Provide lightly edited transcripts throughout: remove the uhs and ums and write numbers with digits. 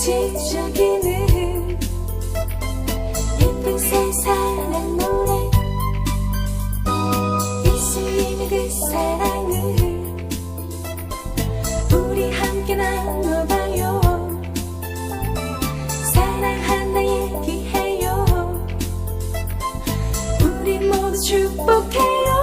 지저귀는 예쁜 세상의 노래 예수님의 그 사랑을 우리 함께 나눠봐요. 사랑한다 얘기해요. 우리 모두 축복해요.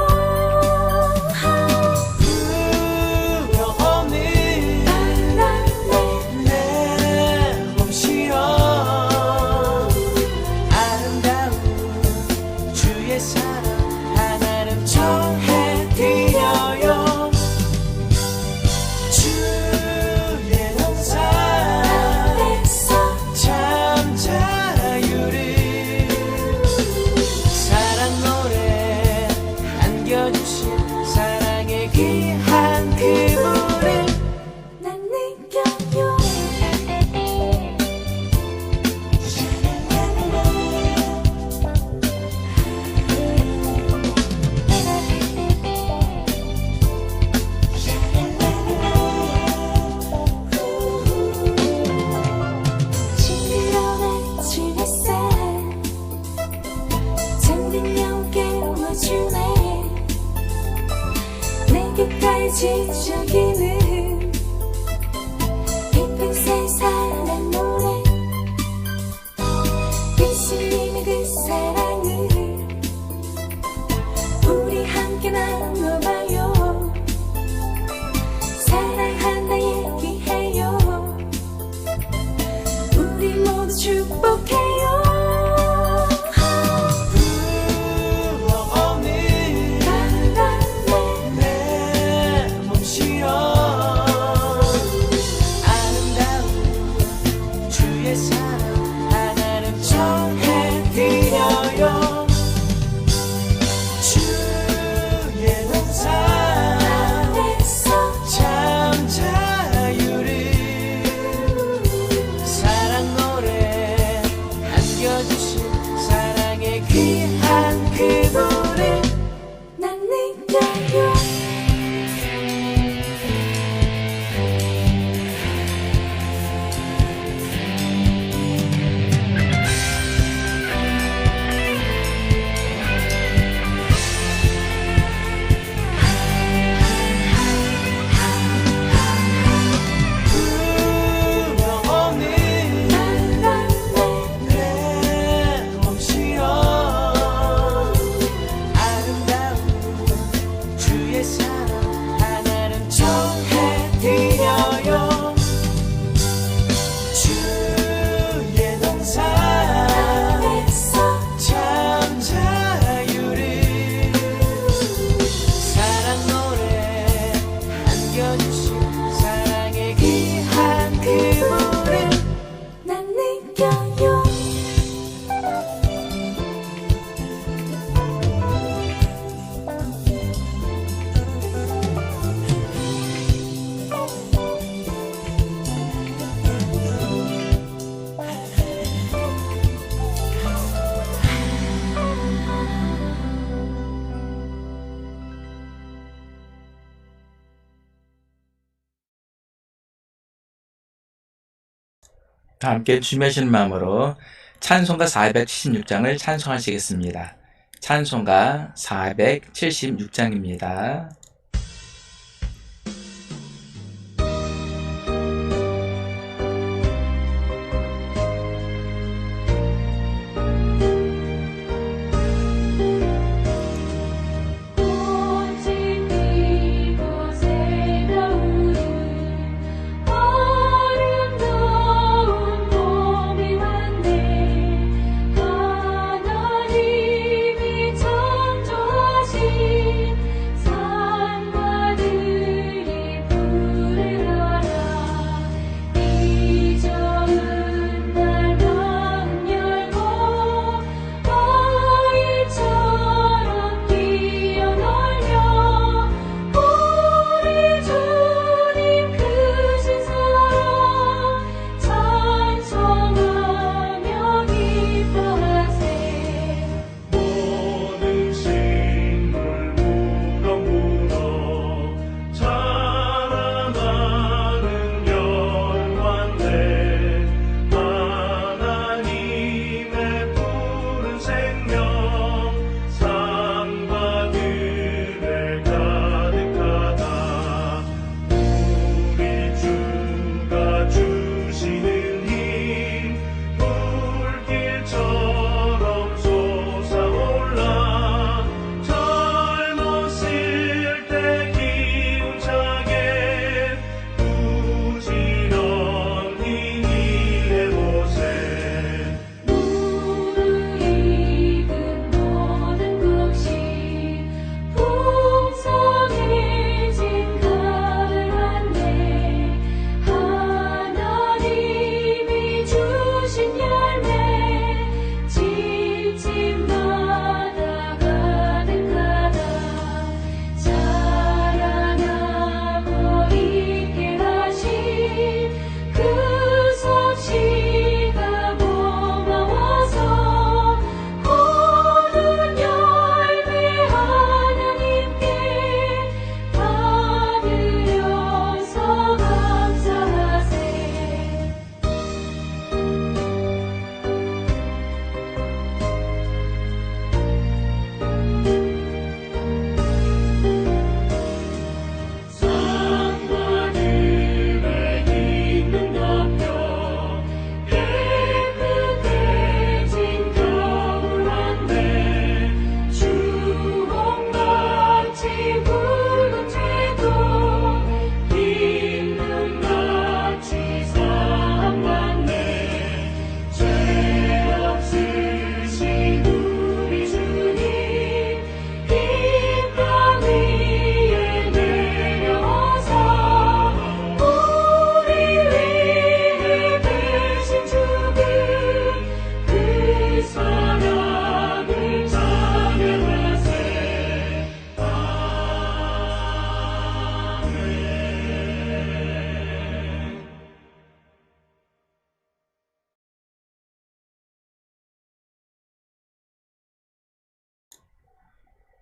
지저귀는 예쁜 세상의 노래 예수님의 그 사랑을 우리 함께 나눠봐요. 사랑한다 얘기해요. 우리 모두 축복해요. 함께 주매신 마음으로 찬송가 476장을 찬송하시겠습니다. 찬송가 476장입니다. 하나님이 창조하신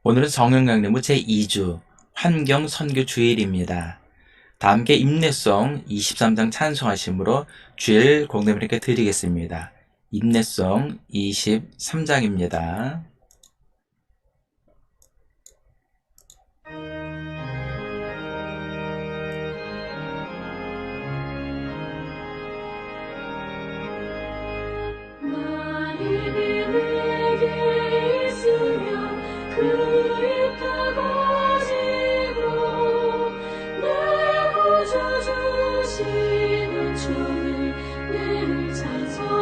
오늘은 성령강림부 제2주 환경 선교 주일입니다. 다 함께 인내송 23장 찬송하심으로 주일 공동이렇게 드리겠습니다. 인내송 23장입니다. 만일이 내게 있으면 그 입다 가지고 내 구주 주시는 주를 늘 찬송하겠네.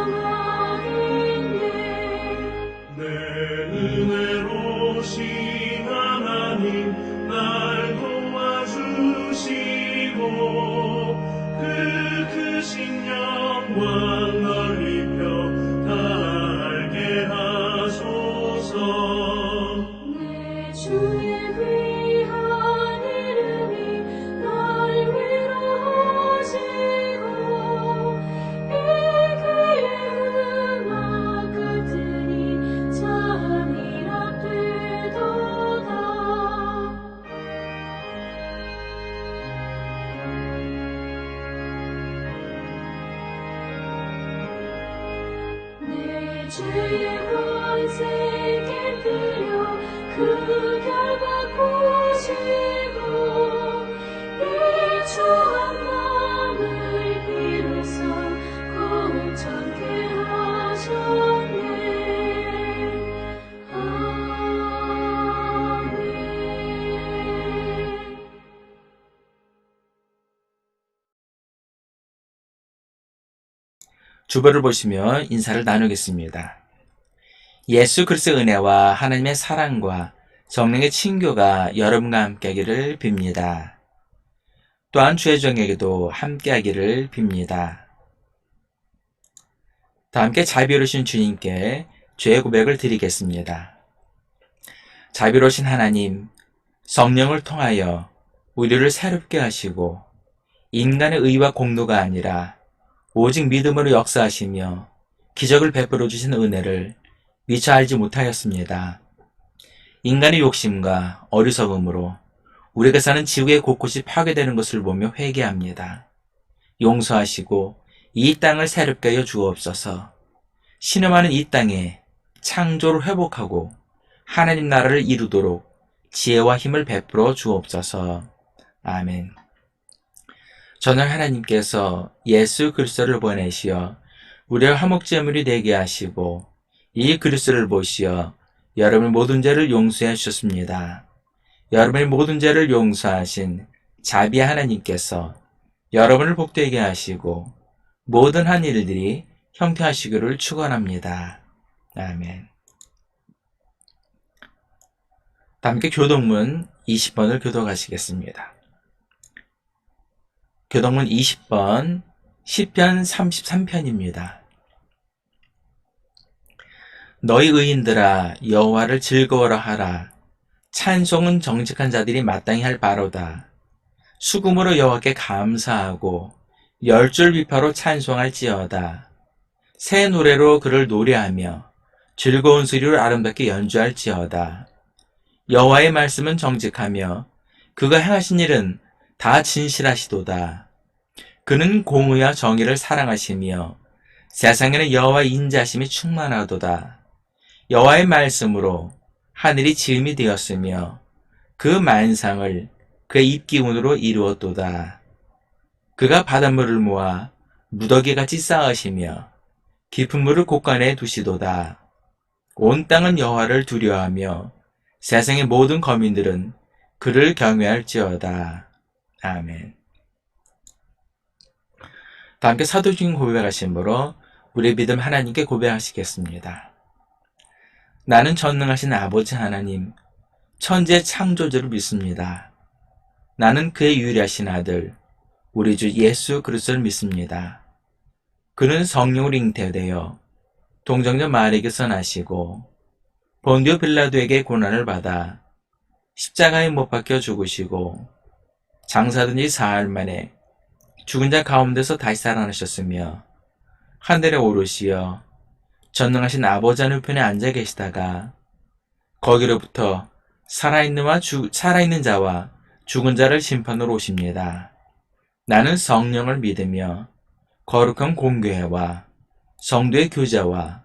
내 은혜로우신 하나님 날 도와주시고 그 크신 영광 널리 펴 알게 하소서. 내 주의 귀한 이름이 날 위로하시고 이 그의 음악 같으니 찬이라 되도다. 내 주의 권세께 드려 그 결과 보시고 이 주한 마음을 비로소 고창케 하셨네. 아멘. 주보를 보시며 인사를 나누겠습니다. 예수 그리스도의 은혜와 하나님의 사랑과 성령의 친교가 여러분과 함께하기를 빕니다. 또한 주의 종에게도 함께하기를 빕니다. 다 함께 자비로우신 주님께 죄의 고백을 드리겠습니다. 자비로우신 하나님, 성령을 통하여 우리를 새롭게 하시고 인간의 의와 공로가 아니라 오직 믿음으로 역사하시며 기적을 베풀어 주신 은혜를 미처 알지 못하였습니다. 인간의 욕심과 어리석음으로 우리가 사는 지구의 곳곳이 파괴되는 것을 보며 회개합니다. 용서하시고 이 땅을 새롭게 하여 주옵소서. 신음하는 이 땅에 창조를 회복하고 하나님 나라를 이루도록 지혜와 힘을 베풀어 주옵소서. 아멘. 저는 하나님께서 예수 그리스도를 보내시어 우리의 화목제물이 되게 하시고 이 그리스도를 보시어 여러분의 모든 죄를 용서해 주셨습니다. 여러분의 모든 죄를 용서하신 자비의 하나님께서 여러분을 복되게 하시고 모든 한 일들이 형통하시기를 축원합니다. 아멘. 다 함께 교동문 20번을 교독하시겠습니다. 교동문 20번 시편 33편입니다. 너희 의인들아 여호와를 즐거워라 하라. 찬송은 정직한 자들이 마땅히 할 바로다. 수금으로 여호와께 감사하고 열줄 비파로 찬송할지어다. 새 노래로 그를 노래하며 즐거운 소리로 아름답게 연주할지어다. 여호와의 말씀은 정직하며 그가 행하신 일은 다 진실하시도다. 그는 공의와 정의를 사랑하시며 세상에는 여호와의 인자심이 충만하도다. 여호와의 말씀으로 하늘이 지음이 되었으며 그 만상을 그의 입기운으로 이루었도다. 그가 바닷물을 모아 무더기같이 쌓으시며 깊은 물을 곳간에 두시도다. 온 땅은 여호와를 두려워하며 세상의 모든 거민들은 그를 경외할지어다. 아멘. 다 함께 사도적인 고백하심으로 우리의 믿음 하나님께 고백하시겠습니다. 나는 전능하신 아버지 하나님, 천지의 창조주를 믿습니다. 나는 그의 유일하신 아들, 우리 주 예수 그리스도를 믿습니다. 그는 성령으로 잉태되어 동정녀 마리에게서 나시고 본디오 빌라도에게 고난을 받아 십자가에 못 박혀 죽으시고 장사된 지 사흘 만에 죽은 자 가운데서 다시 살아나셨으며 하늘에 오르시어 전능하신 아버지 하늘 편에 앉아 계시다가 거기로부터 살아있는 자와 죽은 자를 심판으로 오십니다. 나는 성령을 믿으며 거룩한 공교회와 성도의 교제와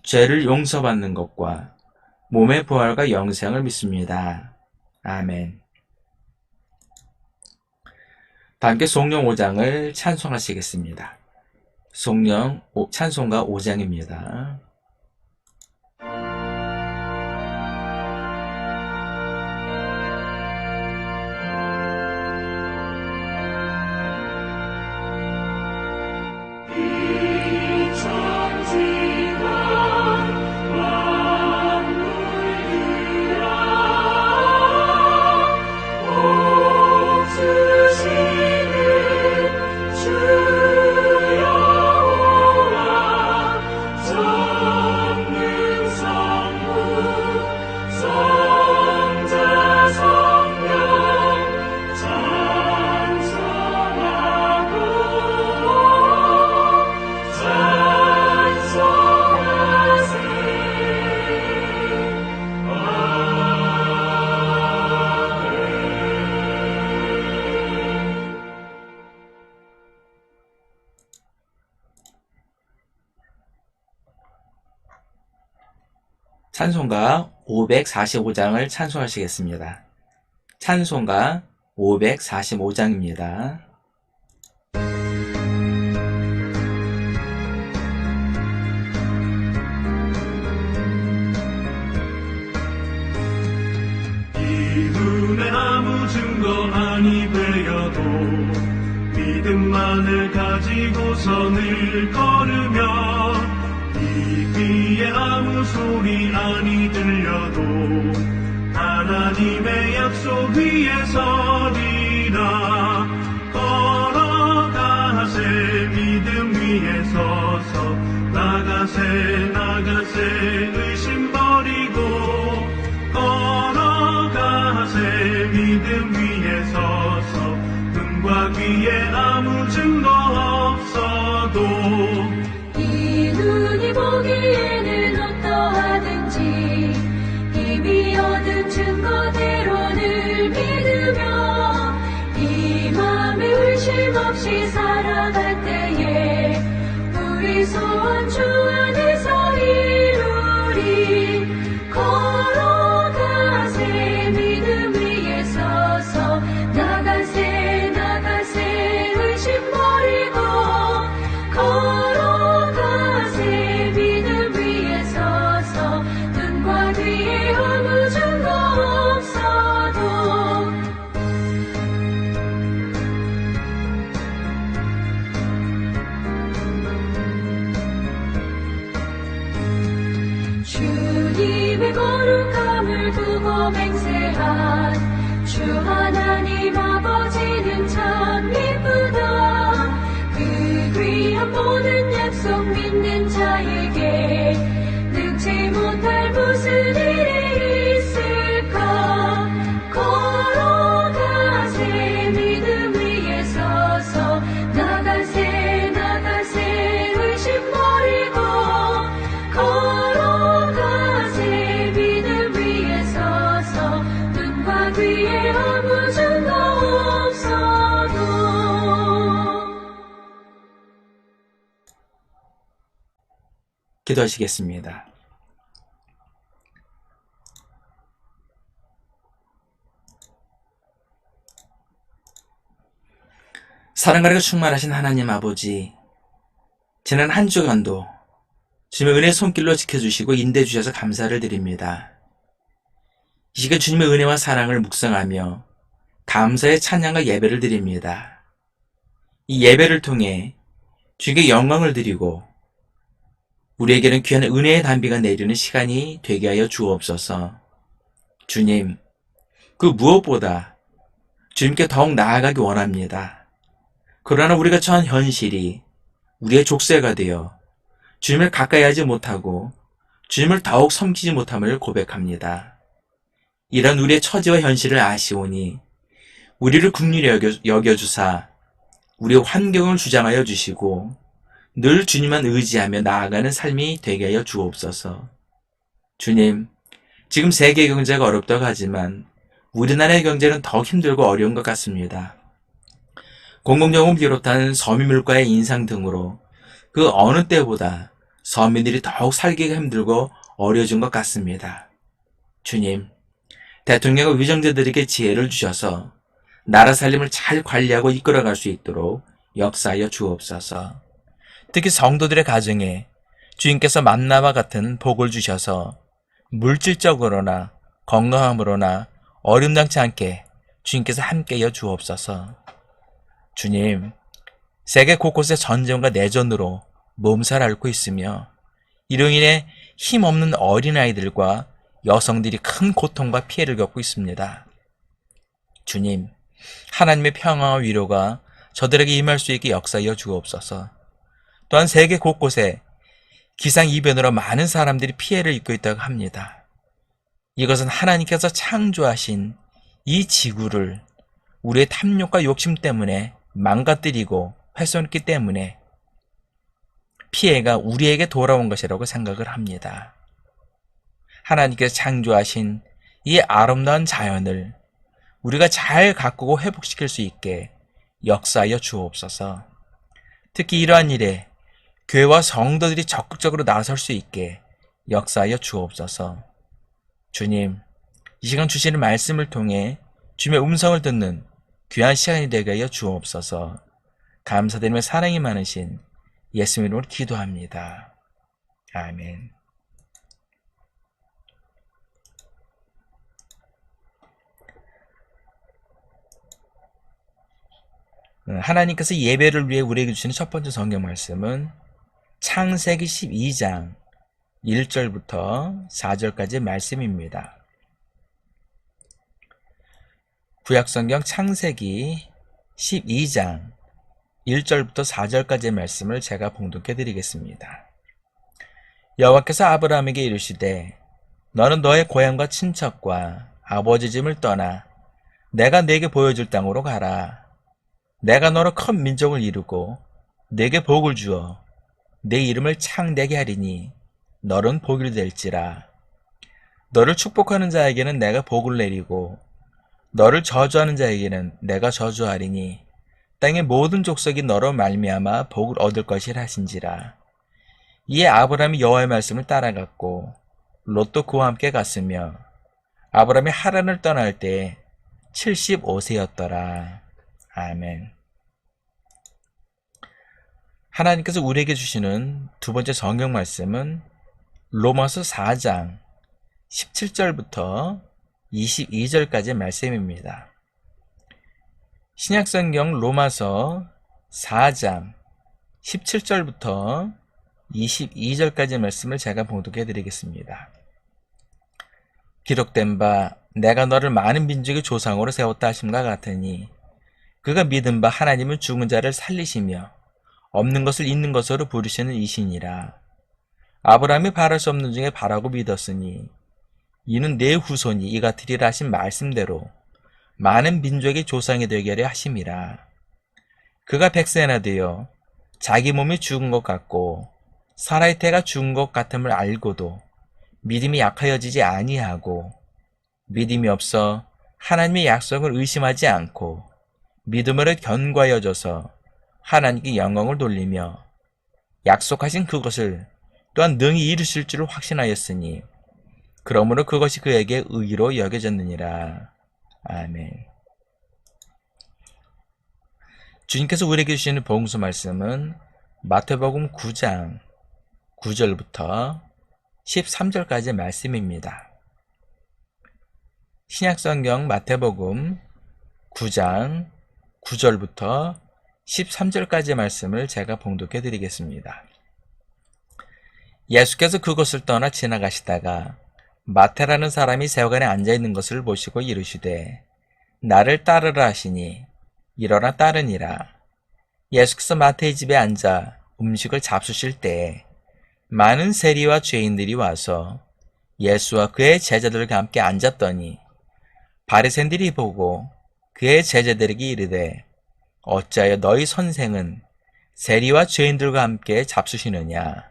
죄를 용서받는 것과 몸의 부활과 영생을 믿습니다. 아멘. 다 함께 송령 5장을 찬송하시겠습니다. 송령 찬송가 5장입니다. 찬송가 545장을 찬송하시겠습니다. 찬송가 545장입니다. 이분의 아무 증거 아니 되어도 믿음만을 가지고서 늘 걸으며 이 귀에 아무 소리 아니 들려도 하나님의 약속 위에 서리라. 걸어가세 믿음 위에 서서 나가세 의심 버리고 걸어가세 믿음 위에 서서 눈과 귀에 아무 증거 없어도 이 눈이 보기에는 어떠하든지 이미 얻은 증거대로를 믿으며 이 맘에 의심 없이 살아갈 때에 우리 소원 주 안에서 이루리. 걸어가세 믿음 위에 서서 나가세 의심 버리고 걸어가세 믿음 위에 서서 눈과 귀에 아무 증거 없어도 주님의 거룩함을 두고 맹세한 주 하나님 아버지는 참 이쁘다. 그 귀한 모든 약속 믿는 자에게 능치 못할 무슨 일이 있을까. 걸어가세 믿음 위에 서서 나가세 의심 버리고 걸어가세 믿음 위에 서서 눈과 귀에 아무 증거 없어도. 기도하시겠습니다. 사랑과 충만하신 하나님 아버지, 지난 한 주간도 주님의 은혜의 손길로 지켜주시고 인도해 주셔서 감사를 드립니다. 이 시간 주님의 은혜와 사랑을 묵상하며 감사의 찬양과 예배를 드립니다. 이 예배를 통해 주님께 영광을 드리고 우리에게는 귀한 은혜의 단비가 내리는 시간이 되게 하여 주옵소서. 주님, 그 무엇보다 주님께 더욱 나아가기 원합니다. 그러나 우리가 처한 현실이 우리의 족쇄가 되어 주님을 가까이 하지 못하고 주님을 더욱 섬기지 못함을 고백합니다. 이런 우리의 처지와 현실을 아시오니 우리를 긍휼히 여겨주사 우리의 환경을 주장하여 주시고 늘 주님만 의지하며 나아가는 삶이 되게 하여 주옵소서. 주님, 지금 세계 경제가 어렵다고 하지만 우리나라의 경제는 더 힘들고 어려운 것 같습니다. 공공요금 비롯한 서민 물가의 인상 등으로 그 어느 때보다 서민들이 더욱 살기가 힘들고 어려워진 것 같습니다. 주님, 대통령과 위정자들에게 지혜를 주셔서 나라 살림을 잘 관리하고 이끌어갈 수 있도록 역사하여 주옵소서. 특히 성도들의 가정에 주님께서 만나와 같은 복을 주셔서 물질적으로나 건강함으로나 어림당치 않게 주님께서 함께여 주옵소서. 주님, 세계 곳곳의 전쟁과 내전으로 몸살 앓고 있으며 이로 인해 힘없는 어린아이들과 여성들이 큰 고통과 피해를 겪고 있습니다. 주님, 하나님의 평화와 위로가 저들에게 임할 수 있게 역사하여 주옵소서. 또한 세계 곳곳에 기상이변으로 많은 사람들이 피해를 입고 있다고 합니다. 이것은 하나님께서 창조하신 이 지구를 우리의 탐욕과 욕심 때문에 망가뜨리고 훼손했기 때문에 피해가 우리에게 돌아온 것이라고 생각을 합니다. 하나님께서 창조하신 이 아름다운 자연을 우리가 잘 가꾸고 회복시킬 수 있게 역사하여 주옵소서. 특히 이러한 일에 교회와 성도들이 적극적으로 나설 수 있게 역사하여 주옵소서. 주님, 이 시간 주시는 말씀을 통해 주님의 음성을 듣는 귀한 시간이 되게 하여 주옵소서. 감사드리며 사랑이 많으신 예수님 이름으로 기도합니다. 아멘. 하나님께서 예배를 위해 우리에게 주시는 첫 번째 성경 말씀은 창세기 12장 1절부터 4절까지의 말씀입니다. 구약성경 창세기 12장 1절부터 4절까지의 말씀을 제가 봉독해 드리겠습니다. 여호와께서 아브라함에게 이르시되 너는 너의 고향과 친척과 아버지 집을 떠나 내가 네게 보여줄 땅으로 가라. 내가 너로 큰 민족을 이루고 네게 복을 주어 내 이름을 창대게 하리니 너는 복이 될지라. 너를 축복하는 자에게는 내가 복을 내리고 너를 저주하는 자에게는 내가 저주하리니 땅의 모든 족속이 너로 말미암아 복을 얻을 것이라 하신지라. 이에 아브라함이 여호와의 말씀을 따라갔고 롯도 그와 함께 갔으며 아브라함이 하란을 떠날 때 75세였더라. 아멘. 하나님께서 우리에게 주시는 두 번째 성경 말씀은 로마서 4장 17절부터 22절까지의 말씀입니다. 신약성경 로마서 4장 17절부터 22절까지의 말씀을 제가 봉독해 드리겠습니다. 기록된 바 내가 너를 많은 민족의 조상으로 세웠다 하심과 같으니 그가 믿은 바 하나님은 죽은 자를 살리시며 없는 것을 있는 것으로 부르시는 이시니라. 아브라함이 바랄 수 없는 중에 바라고 믿었으니 이는 내 후손이 이 같으리라 하신 말씀대로 많은 민족의 조상이 되게 하려 하심이라. 그가 100세나 되어 자기 몸이 죽은 것 같고 사라의 태가 죽은 것 같음을 알고도 믿음이 약하여지지 아니하고 믿음이 없어 하나님의 약속을 의심하지 않고 믿음으로 견고하여져서 하나님께 영광을 돌리며 약속하신 그것을 또한 능히 이루실 줄을 확신하였으니 그러므로 그것이 그에게 의로 여겨졌느니라. 아멘. 주님께서 우리에게 주시는 복음서 말씀은 마태복음 9장 9절부터 13절까지의 말씀입니다. 신약성경 마태복음 9장 9절부터 13절까지의 말씀을 제가 봉독해 드리겠습니다. 예수께서 그곳을 떠나 지나가시다가 마태라는 사람이 세관에 앉아있는 것을 보시고 이르시되 나를 따르라 하시니 일어나 따르니라. 예수께서 마태의 집에 앉아 음식을 잡수실 때에 많은 세리와 죄인들이 와서 예수와 그의 제자들과 함께 앉았더니 바리새인들이 보고 그의 제자들에게 이르되 어찌하여 너희 선생은 세리와 죄인들과 함께 잡수시느냐.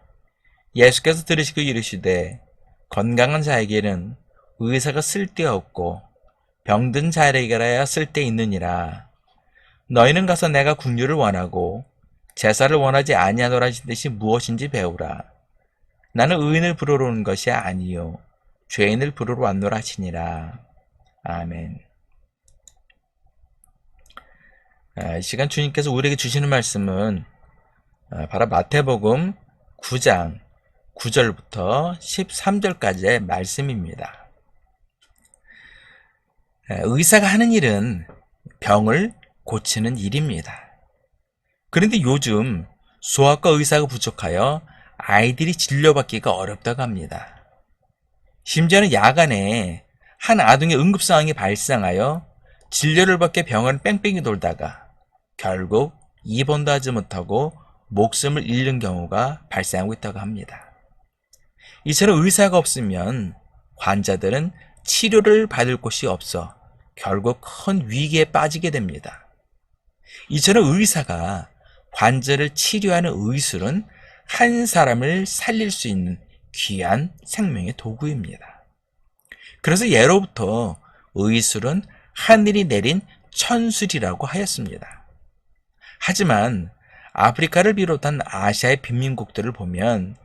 예수께서 들으시고 이르시되 건강한 자에게는 의사가 쓸데없고 병든 자에게라야 쓸데있느니라. 너희는 가서 내가 긍휼을 원하고 제사를 원하지 아니하노라 하신 뜻이 무엇인지 배우라. 나는 의인을 부르러 온 것이 아니요 죄인을 부르러 왔노라 하시니라. 아멘. 이 시간 주님께서 우리에게 주시는 말씀은 바로 마태복음 9장 9절부터 13절까지의 말씀입니다. 의사가 하는 일은 병을 고치는 일입니다. 그런데 요즘 소아과 의사가 부족하여 아이들이 진료받기가 어렵다고 합니다. 심지어는 야간에 한 아동의 응급상황이 발생하여 진료를 받게 병원을 뺑뺑이 돌다가 결국 입원도 하지 못하고 목숨을 잃는 경우가 발생하고 있다고 합니다. 이처럼 의사가 없으면 환자들은 치료를 받을 곳이 없어 결국 큰 위기에 빠지게 됩니다. 이처럼 의사가 환자를 치료하는 의술은 한 사람을 살릴 수 있는 귀한 생명의 도구입니다. 그래서 예로부터 의술은 하늘이 내린 천술이라고 하였습니다. 하지만 아프리카를 비롯한 아시아의 빈민국들을 보면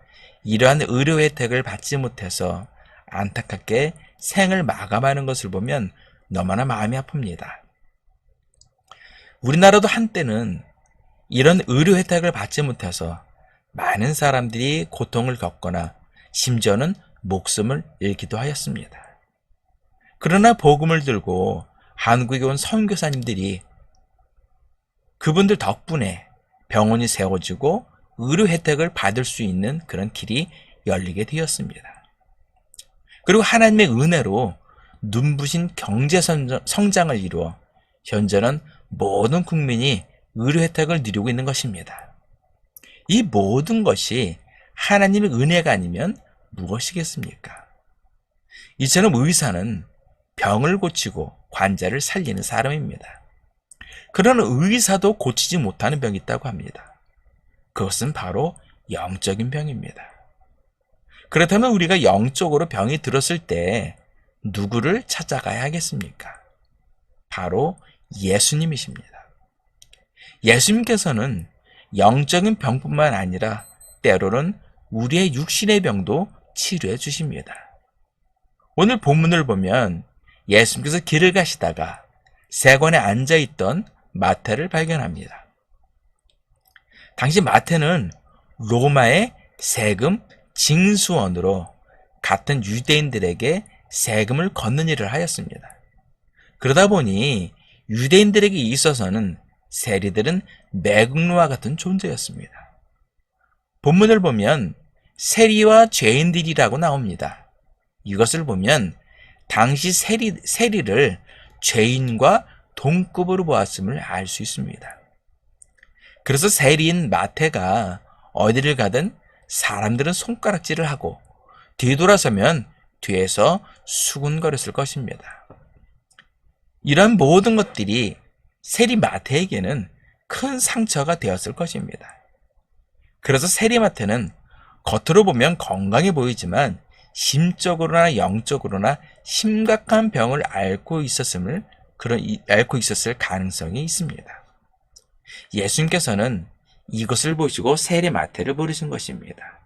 이러한 의료 혜택을 받지 못해서 안타깝게 생을 마감하는 것을 보면 너무나 마음이 아픕니다. 우리나라도 한때는 이런 의료 혜택을 받지 못해서 많은 사람들이 고통을 겪거나 심지어는 목숨을 잃기도 하였습니다. 그러나 복음을 들고 한국에 온 선교사님들이 그분들 덕분에 병원이 세워지고 의료 혜택을 받을 수 있는 그런 길이 열리게 되었습니다. 그리고 하나님의 은혜로 눈부신 경제 성장을 이루어 현재는 모든 국민이 의료 혜택을 누리고 있는 것입니다. 이 모든 것이 하나님의 은혜가 아니면 무엇이겠습니까? 이처럼 의사는 병을 고치고 환자를 살리는 사람입니다. 그러나 의사도 고치지 못하는 병이 있다고 합니다. 그것은 바로 영적인 병입니다. 그렇다면 우리가 영적으로 병이 들었을 때 누구를 찾아가야 하겠습니까? 바로 예수님이십니다. 예수님께서는 영적인 병뿐만 아니라 때로는 우리의 육신의 병도 치료해 주십니다. 오늘 본문을 보면 예수님께서 길을 가시다가 세관에 앉아있던 마태를 발견합니다. 당시 마태는 로마의 세금 징수원으로 같은 유대인들에게 세금을 걷는 일을 하였습니다. 그러다 보니 유대인들에게 있어서는 세리들은 매국노와 같은 존재였습니다. 본문을 보면 세리와 죄인들이라고 나옵니다. 이것을 보면 당시 세리를 죄인과 동급으로 보았음을 알 수 있습니다. 그래서 세리인 마태가 어디를 가든 사람들은 손가락질을 하고 뒤돌아서면 뒤에서 수군거렸을 것입니다. 이런 모든 것들이 세리 마태에게는 큰 상처가 되었을 것입니다. 그래서 세리 마태는 겉으로 보면 건강해 보이지만 심적으로나 영적으로나 심각한 병을 앓고 있었을 가능성이 있습니다. 예수님께서는 이것을 보시고 세리 마태를 부르신 것입니다.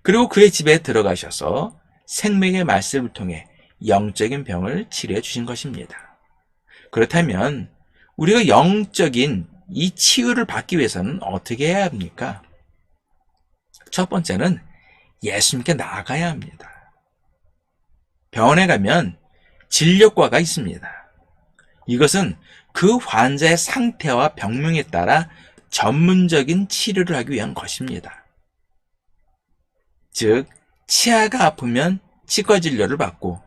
그리고 그의 집에 들어가셔서 생명의 말씀을 통해 영적인 병을 치료해 주신 것입니다. 그렇다면 우리가 영적인 이 치유를 받기 위해서는 어떻게 해야 합니까? 첫 번째는 예수님께 나아가야 합니다. 병원에 가면 진료과가 있습니다. 이것은 그 환자의 상태와 병명에 따라 전문적인 치료를 하기 위한 것입니다. 즉, 치아가 아프면 치과 진료를 받고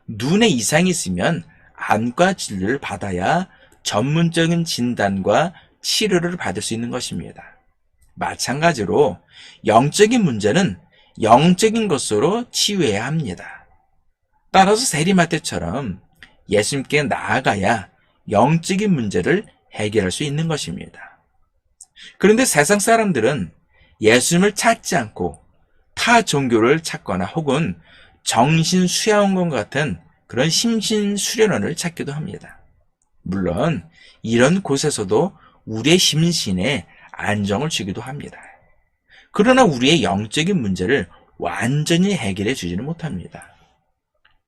눈에 이상이 있으면 안과 진료를 받아야 전문적인 진단과 치료를 받을 수 있는 것입니다. 마찬가지로 영적인 문제는 영적인 것으로 치유해야 합니다. 따라서 세리마태처럼 예수님께 나아가야 영적인 문제를 해결할 수 있는 것입니다. 그런데 세상 사람들은 예수님을 찾지 않고 타 종교를 찾거나 혹은 정신수양원 같은 그런 심신수련원을 찾기도 합니다. 물론 이런 곳에서도 우리의 심신에 안정을 주기도 합니다. 그러나 우리의 영적인 문제를 완전히 해결해 주지는 못합니다.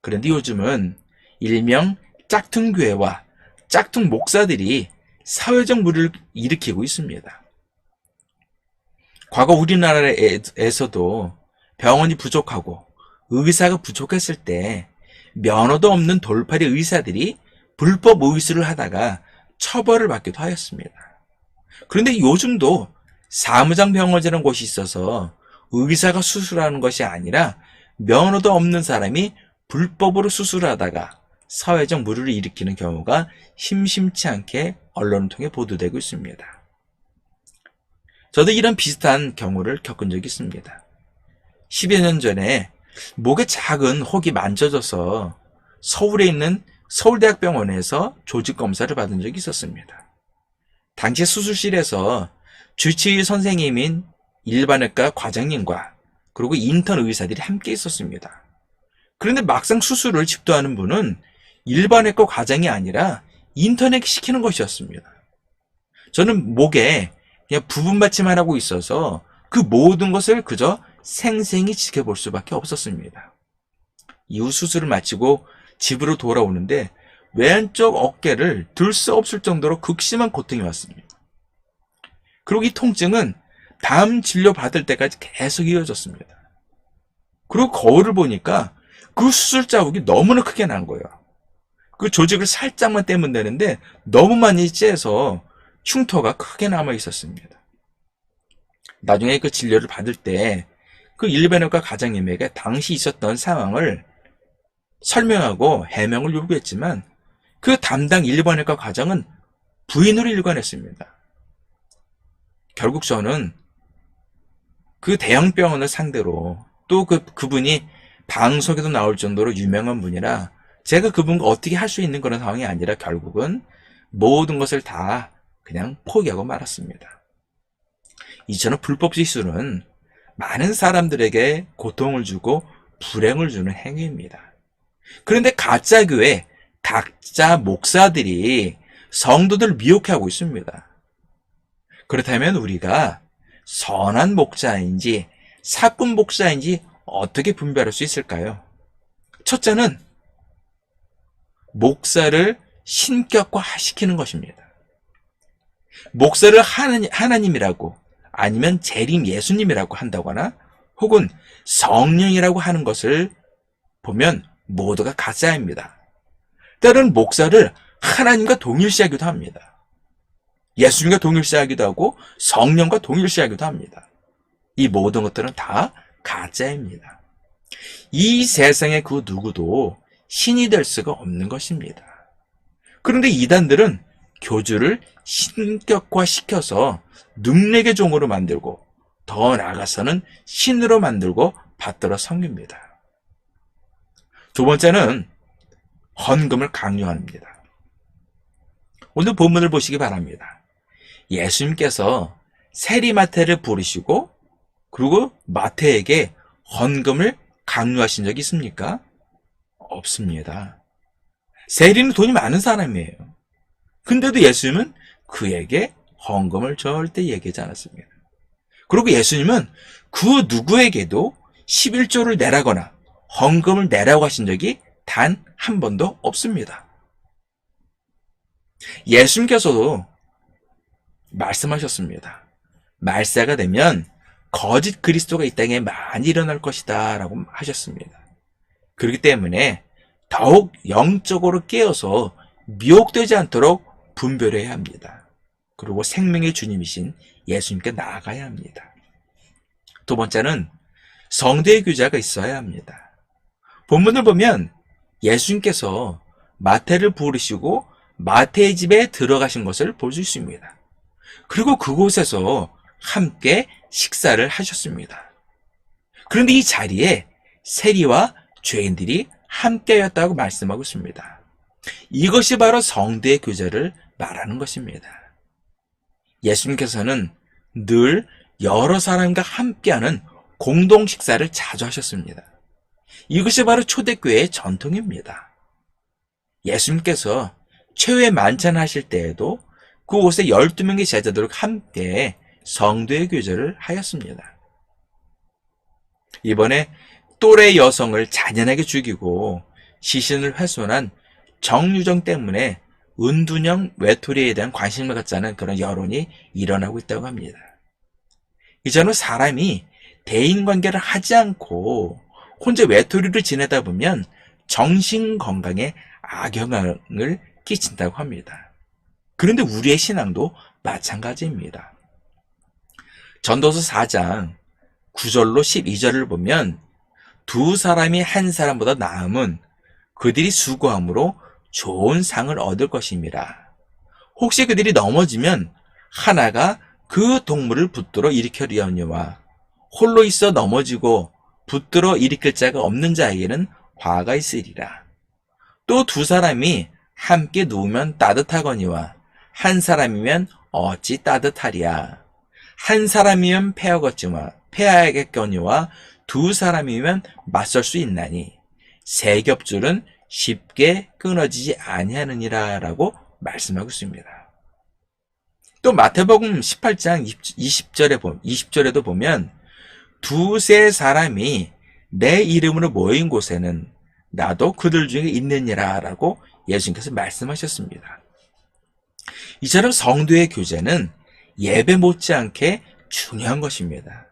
그런데 요즘은 일명 짝퉁교회와 짝퉁 목사들이 사회적 물을 일으키고 있습니다. 과거 우리나라에서도 병원이 부족하고 의사가 부족했을 때 면허도 없는 돌팔이 의사들이 불법 의술을 하다가 처벌을 받기도 하였습니다. 그런데 요즘도 사무장 병원이라는 곳이 있어서 의사가 수술하는 것이 아니라 면허도 없는 사람이 불법으로 수술하다가 사회적 물을 일으키는 경우가 심심치 않게 언론을 통해 보도되고 있습니다. 저도 이런 비슷한 경우를 겪은 적이 있습니다. 10여 년 전에 목에 작은 혹이 만져져서 서울에 있는 서울대학병원에서 조직검사를 받은 적이 있었습니다. 당시 수술실에서 주치의 선생님인 일반외과 과장님과 그리고 인턴 의사들이 함께 있었습니다. 그런데 막상 수술을 집도하는 분은 일반외과 과장이 아니라 인턴에게 시키는 것이었습니다. 저는 목에 그냥 부분 받침만 하고 있어서 그 모든 것을 그저 생생히 지켜볼 수밖에 없었습니다. 이후 수술을 마치고 집으로 돌아오는데 왼쪽 어깨를 들 수 없을 정도로 극심한 고통이 왔습니다. 그리고 이 통증은 다음 진료 받을 때까지 계속 이어졌습니다. 그리고 거울을 보니까 그 수술 자국이 너무나 크게 난 거예요. 그 조직을 살짝만 떼면 되는데 너무 많이 째서 흉터가 크게 남아 있었습니다. 나중에 그 진료를 받을 때 그 일반외과 과장님에게 당시 있었던 상황을 설명하고 해명을 요구했지만 그 담당 일반외과 과장은 부인으로 일관했습니다. 결국 저는 그 대형 병원을 상대로 또 그분이 방송에도 나올 정도로 유명한 분이라 제가 그분과 어떻게 할 수 있는 그런 상황이 아니라 결국은 모든 것을 다 그냥 포기하고 말았습니다. 이처럼 불법 시술은 많은 사람들에게 고통을 주고 불행을 주는 행위입니다. 그런데 가짜 교회, 가짜 목사들이 성도들을 미혹하고 있습니다. 그렇다면 우리가 선한 목사인지 사꾼 목사인지 어떻게 분별할 수 있을까요? 첫째는 목사를 신격화시키는 것입니다. 목사를 하나님이라고 아니면 재림 예수님이라고 한다거나 혹은 성령이라고 하는 것을 보면 모두가 가짜입니다. 때로는 목사를 하나님과 동일시하기도 합니다. 예수님과 동일시하기도 하고 성령과 동일시하기도 합니다. 이 모든 것들은 다 가짜입니다. 이 세상의 그 누구도 신이 될 수가 없는 것입니다. 그런데 이단들은 교주를 신격화시켜서 능력의 종으로 만들고 더 나아가서는 신으로 만들고 받들어 섬깁니다. 두 번째는 헌금을 강요합니다. 오늘 본문을 보시기 바랍니다. 예수님께서 세리마태를 부르시고 그리고 마태에게 헌금을 강요하신 적이 있습니까? 없습니다. 세리는 돈이 많은 사람이에요. 근데도 예수님은 그에게 헌금을 절대 얘기하지 않았습니다. 그리고 예수님은 그 누구에게도 11조를 내라거나 헌금을 내라고 하신 적이 단 한 번도 없습니다. 예수님께서도 말씀하셨습니다. 말세가 되면 거짓 그리스도가 이 땅에 많이 일어날 것이다 라고 하셨습니다. 그렇기 때문에 더욱 영적으로 깨어서 미혹되지 않도록 분별해야 합니다. 그리고 생명의 주님이신 예수님께 나아가야 합니다. 두 번째는 성대의 교제가 있어야 합니다. 본문을 보면 예수님께서 마태를 부르시고 마태의 집에 들어가신 것을 볼 수 있습니다. 그리고 그곳에서 함께 식사를 하셨습니다. 그런데 이 자리에 세리와 죄인들이 함께였다고 말씀하고 있습니다. 이것이 바로 성대의 교제를 말하는 것입니다. 예수님께서는 늘 여러 사람과 함께하는 공동 식사를 자주 하셨습니다. 이것이 바로 초대교회의 전통입니다. 예수님께서 최후의 만찬하실 때에도 그곳에 12명의 제자들과 함께 성도의 교제를 하였습니다. 이번에 또래 여성을 잔인하게 죽이고 시신을 훼손한 정유정 때문에 은둔형 외톨이에 대한 관심을 갖지 않은 그런 여론이 일어나고 있다고 합니다. 이제는 사람이 대인관계를 하지 않고 혼자 외톨이를 지내다 보면 정신건강에 악영향을 끼친다고 합니다. 그런데 우리의 신앙도 마찬가지입니다. 전도서 4장 9절로 12절을 보면 두 사람이 한 사람보다 나음은 그들이 수고함으로 좋은 상을 얻을 것임이라. 혹시 그들이 넘어지면 하나가 그 동물을 붙들어 일으켜리오니와 홀로 있어 넘어지고 붙들어 일으킬 자가 없는 자에게는 화가 있으리라. 또 두 사람이 함께 누우면 따뜻하거니와 한 사람이면 어찌 따뜻하리야. 한 사람이면 패하겠거니와 두 사람이면 맞설 수 있나니 세 겹줄은 쉽게 끊어지지 아니하느니라 라고 말씀하고 있습니다. 또 마태복음 18장 20절에도 보면 두세 사람이 내 이름으로 모인 곳에는 나도 그들 중에 있느니라 라고 예수님께서 말씀하셨습니다. 이처럼 성도의 교제는 예배 못지않게 중요한 것입니다.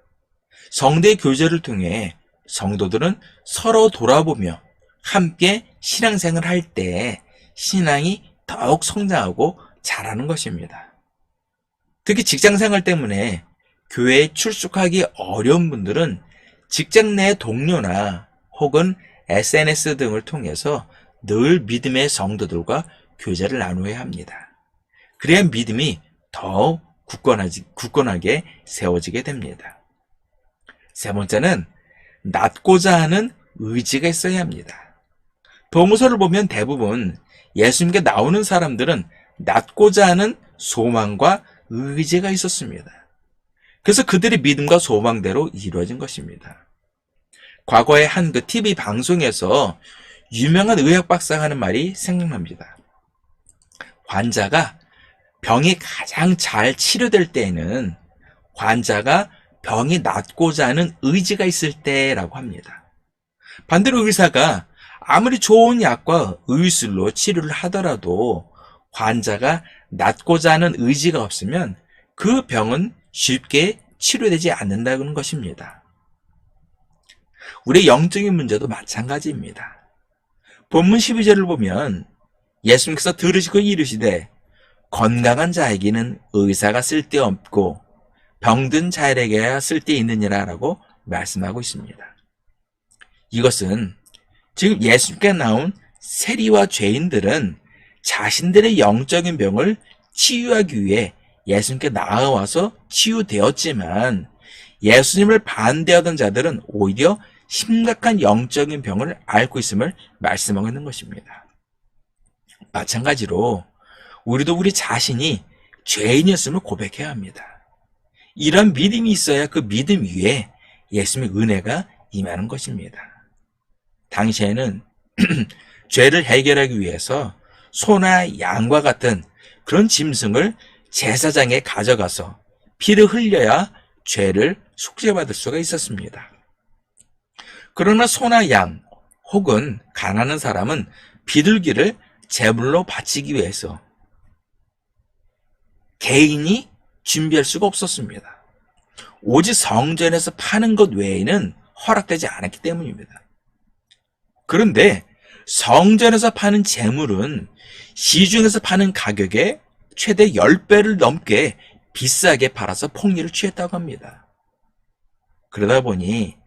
성도의 교제를 통해 성도들은 서로 돌아보며 함께 신앙생활을 할 때 신앙이 더욱 성장하고 자라는 것입니다. 특히 직장생활 때문에 교회에 출석하기 어려운 분들은 직장 내 동료나 혹은 SNS 등을 통해서 늘 믿음의 성도들과 교제를 나누어야 합니다. 그래야 믿음이 더욱 굳건하게 세워지게 됩니다. 세 번째는 낳고자 하는 의지가 있어야 합니다. 복음서를 보면 대부분 예수님께 나오는 사람들은 낳고자 하는 소망과 의지가 있었습니다. 그래서 그들의 믿음과 소망대로 이루어진 것입니다. 과거에 한 그 TV 방송에서 유명한 의학 박사가 하는 말이 생각납니다. 환자가 병이 가장 잘 치료될 때에는 환자가 병이 낫고자 하는 의지가 있을 때라고 합니다. 반대로 의사가 아무리 좋은 약과 의술로 치료를 하더라도 환자가 낫고자 하는 의지가 없으면 그 병은 쉽게 치료되지 않는다는 것입니다. 우리의 영적인 문제도 마찬가지입니다. 본문 12절을 보면 예수님께서 들으시고 이르시되 건강한 자에게는 의사가 쓸데없고 병든 자에게야 쓸데있느니라 라고 말씀하고 있습니다. 이것은 지금 예수님께 나온 세리와 죄인들은 자신들의 영적인 병을 치유하기 위해 예수님께 나아와서 치유되었지만 예수님을 반대하던 자들은 오히려 심각한 영적인 병을 앓고 있음을 말씀하고 있는 것입니다. 마찬가지로 우리도 우리 자신이 죄인이었음을 고백해야 합니다. 이런 믿음이 있어야 그 믿음 위에 예수님의 은혜가 임하는 것입니다. 당시에는 죄를 해결하기 위해서 소나 양과 같은 그런 짐승을 제사장에 가져가서 피를 흘려야 죄를 속죄받을 수가 있었습니다. 그러나 소나 양 혹은 가난한 사람은 비둘기를 제물로 바치기 위해서 개인이 준비할 수가 없었습니다. 오직 성전에서 파는 것 외에는 허락되지 않았기 때문입니다. 그런데 성전에서 파는 제물은 시중에서 파는 가격에 최대 10배를 넘게 비싸게 팔아서 폭리를 취했다고 합니다. 그러다 보니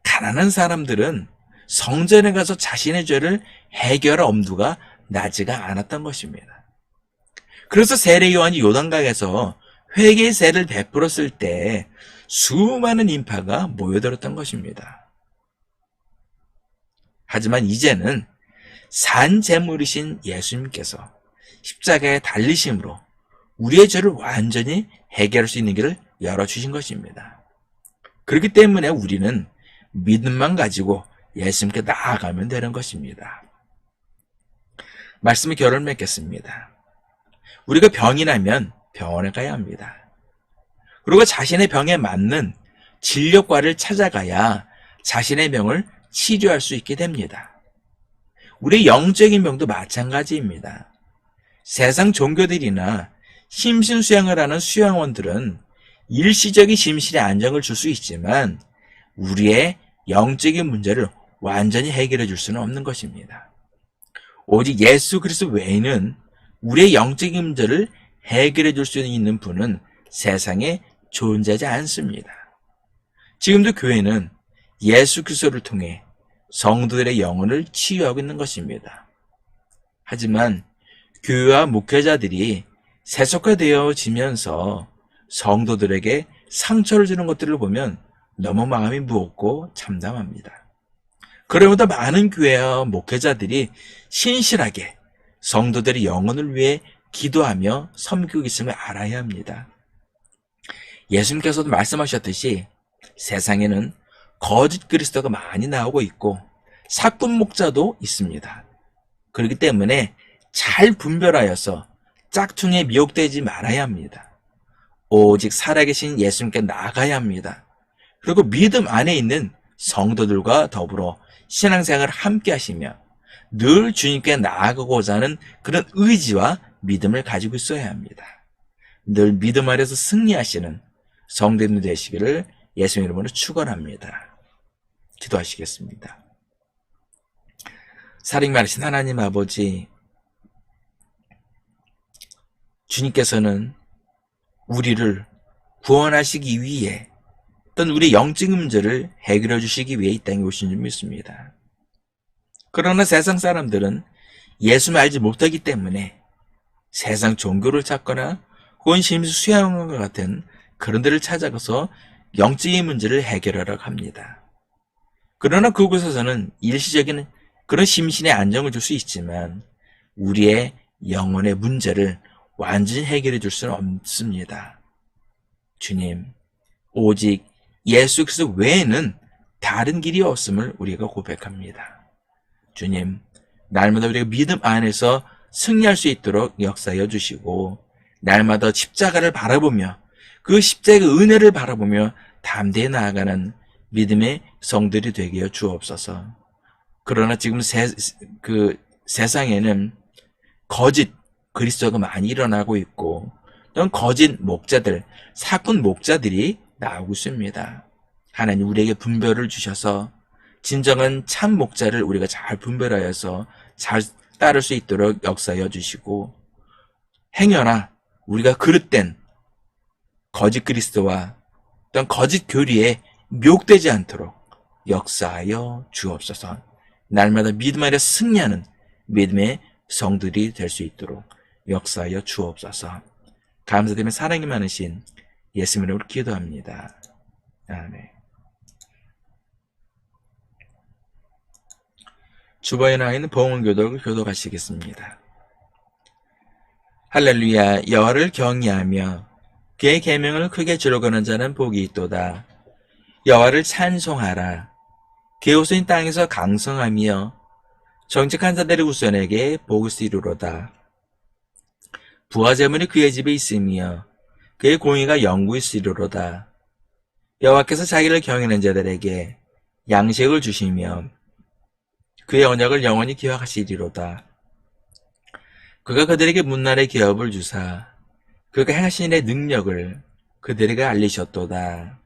가난한 사람들은 성전에 가서 자신의 죄를 해결할 엄두가 나지가 않았던 것입니다. 그래서 세례 요한이 요단강에서 회개의 세를 베풀었을 때 수많은 인파가 모여들었던 것입니다. 하지만 이제는 산 제물이신 예수님께서 십자가에 달리심으로 우리의 죄를 완전히 해결할 수 있는 길을 열어주신 것입니다. 그렇기 때문에 우리는 믿음만 가지고 예수님께 나아가면 되는 것입니다. 말씀의 결론을 맺겠습니다. 우리가 병이 나면 병원에 가야 합니다. 그리고 자신의 병에 맞는 진료과를 찾아가야 자신의 병을 치료할 수 있게 됩니다. 우리의 영적인 병도 마찬가지입니다. 세상 종교들이나 심신수양을 하는 수양원들은 일시적인 심신의 안정을 줄 수 있지만 우리의 영적인 문제를 완전히 해결해 줄 수는 없는 것입니다. 오직 예수 그리스도 외에는 우리의 영적인 문제를 해결해 줄 수 있는 분은 세상에 존재하지 않습니다. 지금도 교회는 예수 그리스도를 통해 성도들의 영혼을 치유하고 있는 것입니다. 하지만 교회와 목회자들이 세속화되어지면서 성도들에게 상처를 주는 것들을 보면 너무 마음이 무겁고 참담합니다. 그러므로 많은 교회와 목회자들이 신실하게 성도들의 영혼을 위해 기도하며 섬기고 있음을 알아야 합니다. 예수님께서도 말씀하셨듯이 세상에는 거짓 그리스도가 많이 나오고 있고 사꾼 목자도 있습니다. 그렇기 때문에 잘 분별하여서 짝퉁에 미혹되지 말아야 합니다. 오직 살아계신 예수님께 나아가야 합니다. 그리고 믿음 안에 있는 성도들과 더불어 신앙생활을 함께 하시며 늘 주님께 나아가고자 하는 그런 의지와 믿음을 가지고 있어야 합니다. 늘 믿음 아래서 승리하시는 성도님 되시기를 예수님 이름으로 축원합니다. 기도하시겠습니다. 살인마르신 하나님 아버지, 주님께서는 우리를 구원하시기 위해 어떤 우리 영적인 문제를 해결해 주시기 위해 이 땅에 오신 줄 믿습니다. 그러나 세상 사람들은 예수를 알지 못하기 때문에 세상 종교를 찾거나 혹은 심수 수양과 같은 그런 데를 찾아가서 영적인 문제를 해결하려고 합니다. 그러나 그곳에서는 일시적인 그런 심신의 안정을 줄 수 있지만 우리의 영혼의 문제를 완전히 해결해 줄 수는 없습니다. 주님, 오직 예수 그리스도 외에는 다른 길이 없음을 우리가 고백합니다. 주님, 날마다 우리가 믿음 안에서 승리할 수 있도록 역사하여 주시고 날마다 십자가를 바라보며 그 십자가의 은혜를 바라보며 담대히 나아가는 믿음의 성들이 되게 하여 주옵소서. 그러나 지금 세상에는 거짓 그리스도가 많이 일어나고 있고 또는 거짓 목자들, 사꾼 목자들이 나오고 있습니다. 하나님 우리에게 분별을 주셔서 진정한 참 목자를 우리가 잘 분별하여서 잘 따를 수 있도록 역사하여 주시고 행여나 우리가 그릇된 거짓 그리스도와 또는 거짓 교리에 미혹되지 않도록 역사하여 주옵소서. 날마다 믿음 아래 승리하는 믿음의 성들이 될 수 있도록 역사하여 주옵소서. 감사드리며 사랑이 많으신 예수님 이름으로 기도합니다. 아멘. 주보에 나와 있는 봉헌교독을 교독하시겠습니다. 할렐루야. 여호와를 경외하며 그의 계명을 크게 즐거워하는 자는 복이 있도다. 여호와를 찬송하라. 그의 후손이 땅에서 강성하며 정직한 자들의 후손에게 복을 이루로다. 부와 재물이 그의 집에 있으며 그의 공의가 영구히 있으리로다. 여호와께서 자기를 경외하는 자들에게 양식을 주시며 그의 언약을 영원히 기억하시리로다. 그가 그들에게 문날의 기업을 주사 그가 행하신 일의 능력을 그들에게 알리셨도다.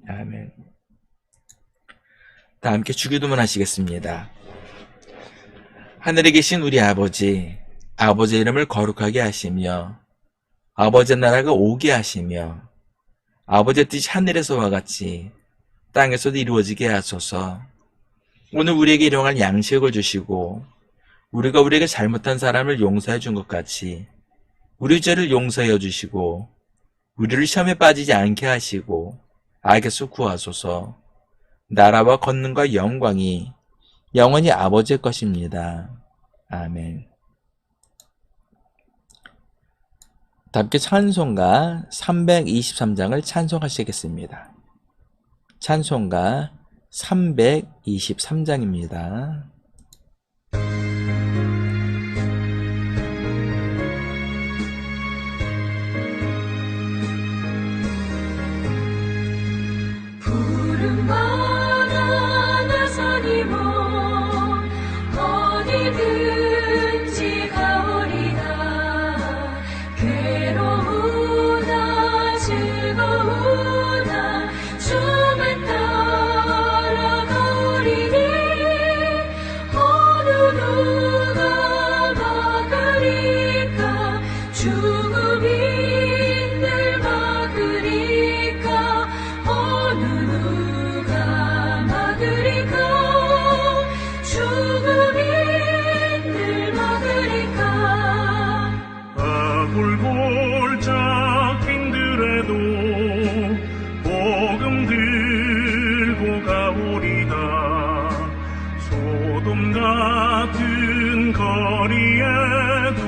아멘. 다 함께 주기도문 하시겠습니다. 하늘에 계신 우리 아버지, 아버지의 이름을 거룩하게 하시며 아버지의 나라가 오게 하시며 아버지의 뜻이 하늘에서와 같이 땅에서도 이루어지게 하소서. 오늘 우리에게 일용할 양식을 주시고 우리가 우리에게 잘못한 사람을 용서해 준 것 같이 우리 죄를 용서해 주시고 우리를 시험에 빠지지 않게 하시고 악에서 구하소서. 나라와 권능과 영광이 영원히 아버지의 것입니다. 아멘. 함께 찬송가 323장을 찬송하시겠습니다. 찬송가 323장입니다. 푸른 바다 나선이 모 어디든지 가오리다. 괴로우나 즐거우나 주만 따라 가오리니. 어느 누가 막으리까. 죽음이 늘 막으리까. 어느 누가 막으리까. 죽음이 늘 막으리까. 아굴골짝 힘들어도 복음 들고 가오리다. 소돔 같은 거리에도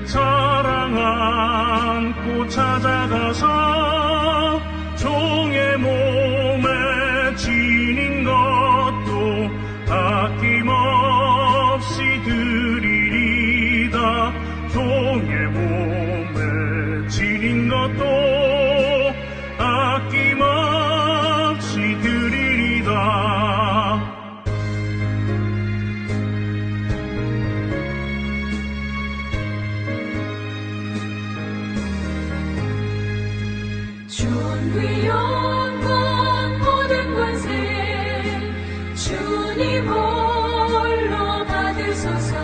사랑 안고 찾아가서 종의 몸에 지닌 것도 아낌없이 드리리다. 종의 몸에 지닌 것도 아낌없이 드리리다. 존귀 영광 모든 권세 주님 홀로 받으소서.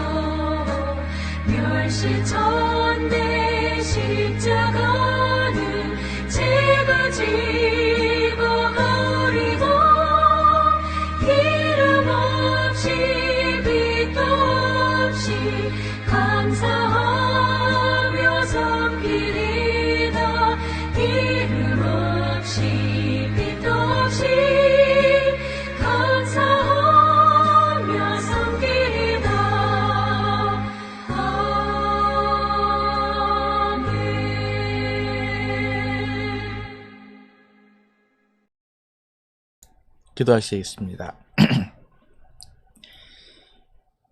멸시천대 십자가는 제가 지고 가오리다. 이름 없이 빛도 없이 감사하며 섬기리다. 이름 없이 빛도 없이 감사하며 섬기리다. 아멘. 기도하시겠습니다.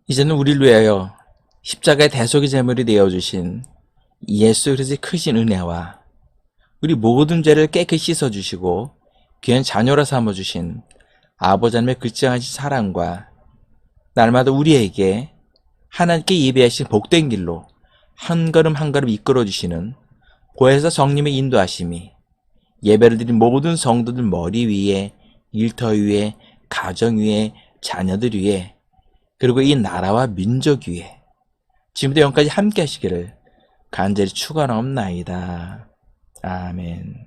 이제는 우리를 위하여 십자가의 대속의 제물이 되어주신 예수 그리스도의 크신 은혜와 우리 모든 죄를 깨끗이 씻어주시고 귀한 자녀라 삼아주신 아버지 하나님의 극정하신 사랑과 날마다 우리에게 하나님께 예배하신 복된 길로 한 걸음 한 걸음 이끌어주시는 보혜사 성령의 인도하심이 예배를 드린 모든 성도들 머리 위에, 일터 위에, 가정 위에, 자녀들 위에, 그리고 이 나라와 민족 위에 지금부터 영까지 함께 하시기를 간절히 축원하옵나이다. 아멘.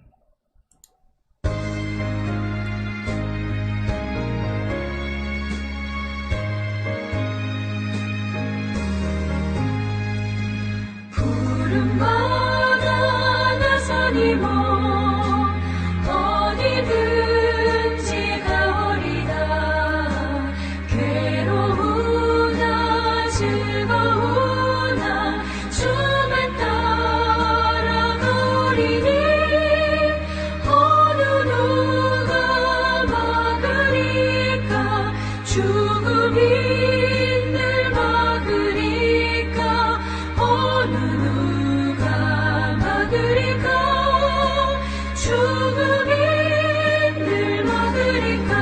푸른 바다 나선이 모 어디든지 가오리다. 괴로우나 즐거우나 주만 따라 가오리니. 어느 누가 막으리까. 죽음이 늘 막으리까. 어느 누가 막으리까. 죽음이 늘 막으리까.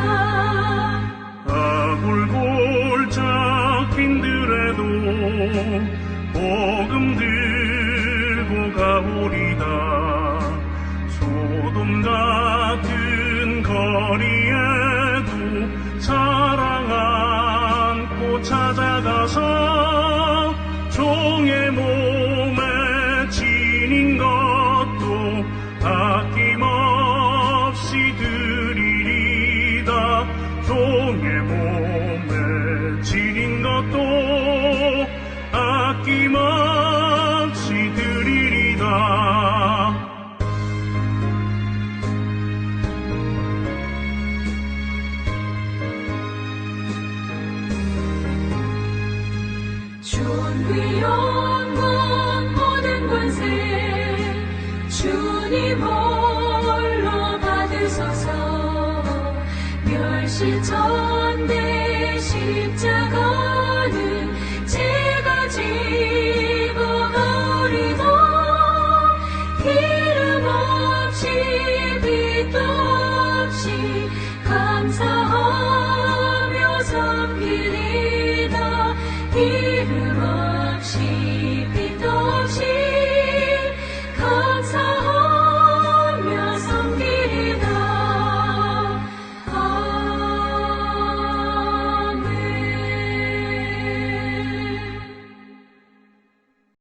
아굴골짝 힘들어도 복음 들고 가오리다. 소돔 같은 거리에도 사랑 안고 찾아가서 종의 몸에 지닌 것도 아낌없이 드리리다. 종의 몸에 지닌 것도 아낌없이 드리리다. 존귀 영광 모든 권세 주님 홀로 받으소서. 멸시 전대 십자가